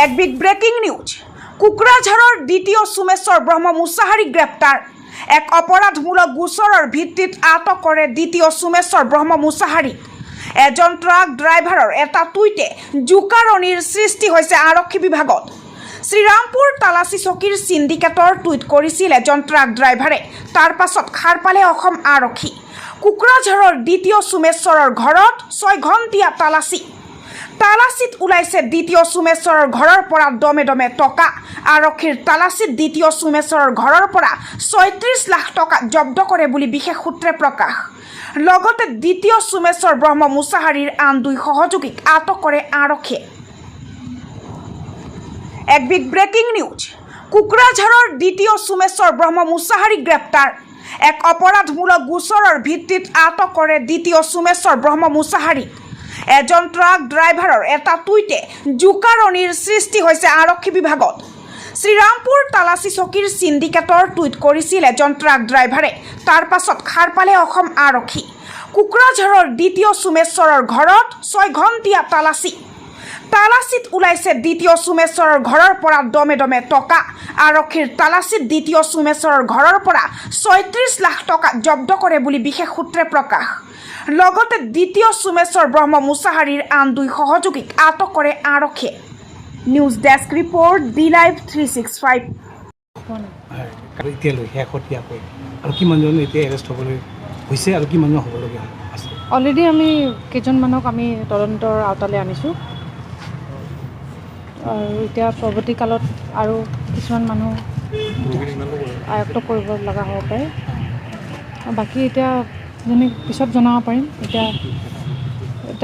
এক big breaking news কোকৰাঝাৰৰ দ্বিতীয় সোমেশ্বৰ ব্ৰহ্ম মুছাহাৰী গ্ৰেপ্তাৰ এক অপৰাধমূলক গোচৰৰ ভিত্তিত আটক কৰে দ্বিতীয় সোমেশ্বৰ ব্ৰহ্ম মুছাহাৰী এজন ট্ৰাক ড্ৰাইভাৰৰ এটা টুইটে জোকাৰণিৰ সৃষ্টি হৈছে আৰক্ষী বিভাগত শ্ৰীৰামপুৰ তালাচী চকীৰ সিন্ডিকেটৰ টুইট কৰিছিল এজন ট্ৰাক ড্ৰাইভাৰে তাৰ পাছত খাৰ পালে অসম আৰক্ষী কোকৰাঝাৰৰ দ্বিতীয় সোমেশ্বৰৰ ঘৰত 6 ঘণ্টীয়া তালাচীত ওলাইছে দ্বিতীয় সোমেশ্বৰৰ ঘৰৰ পৰা দমে দমে টকা আৰক্ষীৰ তালাচীত দ্বিতীয় সোমেশ্বৰৰ ঘৰৰ পৰা ৩৬ লাখ টকা জব্দ কৰে বুলি বিশেষ সূত্ৰে প্ৰকাশ লগতে দ্বিতীয় সোমেশ্বৰ ব্ৰহ্ম মুছাহাৰীৰ আন 2 সহযোগীক আটক কৰে আৰক্ষীয়ে এক বিগ ব্ৰেকিং নিউজ কোকৰাঝাৰৰ দ্বিতীয় সোমেশ্বৰ ব্ৰহ্ম মুছাহাৰী গ্ৰেপ্তাৰ এক অপৰাধমূলক গোচৰৰ ভিত্তিত আটক কৰে দ্বিতীয় সোমেশ্বৰ ব্ৰহ্ম মুছাহাৰী এজন ট্ৰাক ড্ৰাইভাৰৰ এটা টুইটে জোকাৰণিৰ সৃষ্টি হৈছে আৰক্ষী বিভাগত শ্ৰীৰামপুৰ তালাচী চকীৰ সিন্ডিকেটৰ টুইট কৰিছিল এজন ট্ৰাক ড্ৰাইভাৰে তাৰ পাছত খাৰ পালে অসম আৰক্ষী কোকৰাঝাৰৰ দ্বিতীয় সোমেশ্বৰৰ ঘৰত 6 ঘণ্টীয়া তালাচীত ওলাইছে দ্বিতীয় সোমেশ্বৰৰ ঘৰৰ পৰা দমে দমে টকা আৰক্ষীৰ তালাচীত দ্বিতীয় সোমেশ্বৰৰ ঘৰৰ পৰা ৩৬ লাখ টকা জব্দ কৰে বুলি বিশেষ সূত্ৰে প্ৰকাশ লগতে দ্বিতীয় সোমেশ্বৰ ব্ৰহ্ম মুছাহাৰীৰ আন 2 সহযোগীক আটক কৰে আৰক্ষীয়ে news desk report D live 365 এতিয়ালৈ শেহতীয়াকৈ আৰু কিমানজন এতিয়া এৰেষ্ট হ'বলৈ হৈছে আৰু কিমানজন হ'বলগীয়া আছে অলৰেডি আমি কেইজনমানক আমি তদন্তৰ আওতালৈ আনিছোঁ আৰু এতিয়া পৰৱৰ্তী কালত আৰু কিছুমান মানুহ আয়ত্ত কৰিব লগা হ'ব পাৰে বাকী এতিয়া যেনে পিছত জনাব পাৰিম এতিয়া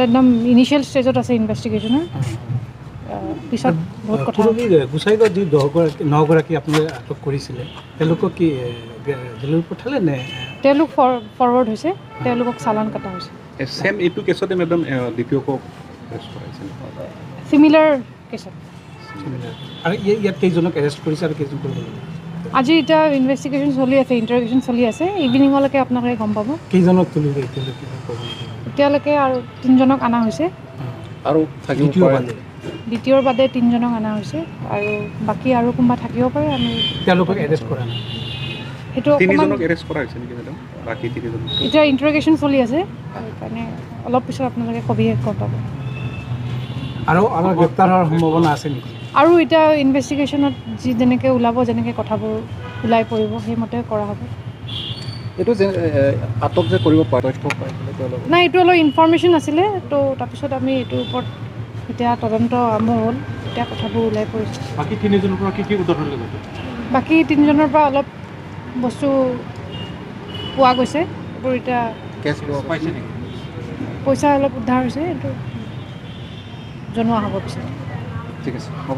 একদম ইনিচিয়েল ষ্টেজত আছে ইনভেষ্টিগেশ্যনৰ পিছত বহুত কথা গোসাইগাঁৱত যি 9গৰাকী আপোনালোকে আটক কৰিছিলে তেওঁলোকক কি জেললৈ পঠালে নে তেওঁলোক ফৰৱাৰ্ড হৈছে তেওঁলোকক চালান কটা হৈছে সেম এইটো কেছতে মেডাম দ্বিতীয়কক এৰেষ্ট কৰাইছিল চিমিলাৰ কেছত আৰু ইয়াত কেইজনক এৰেষ্ট কৰিছে আৰু কেইজন কৰিব আজি এতিয়া ইনভেষ্টিগেশ্যন চলি আছে ইণ্টাৰভিউশ্যন চলি আছে ইভিনিঙলৈকে আপোনালোকে গম পাব কেইজনক তুলিব এতিয়ালৈকে আৰু 3জনক অনা হৈছে আৰু দ্বিতীয়ৰ বাদে 3জনক অনা হৈছে আৰু বাকী আৰু কোনোবা থাকিব পাৰে আমি তেওঁলোকক এৰেষ্ট কৰা নাই সেইটো তিনিজনক এৰেষ্ট কৰা হৈছে নেকি মেডাম বাকী তিনিজন এতিয়া ইণ্টাৰভিউশ্যন চলি আছে সেইকাৰণে অলপ পিছত আপোনালোকে সবিশেষ গম পাব আৰু আমাৰ গ্ৰেপ্তাৰ হোৱাৰ সম্ভাৱনা আছে নেকি আৰু এতিয়া ইনভেষ্টিগেশ্যনত যি যেনেকৈ ওলাব যেনেকৈ কথাবোৰ ওলাই পৰিব সেইমতে কৰা হ'ব এইটো যে আটক যে কৰিব পাৰে তথ্য পাইছিলে তেওঁলোকে নাই এইটো অলপ ইনফৰ্মেশ্যন আছিলে তো তাৰপিছত আমি এইটোৰ ওপৰত এতিয়া তদন্ত আৰম্ভ হ'ল এতিয়া কথাবোৰ ওলাই পৰিছে বাকী তিনিজনৰ পৰা কি উদাহৰণ ল'ব বাকী 3জনৰ পৰা অলপ বস্তু পোৱা গৈছে এইবোৰ এতিয়া কেছ পাইছে নেকি পইচা অলপ উদ্ধাৰ হৈছে এইটো জনোৱা হ'ব পিছত ঠিক আছে হ'ব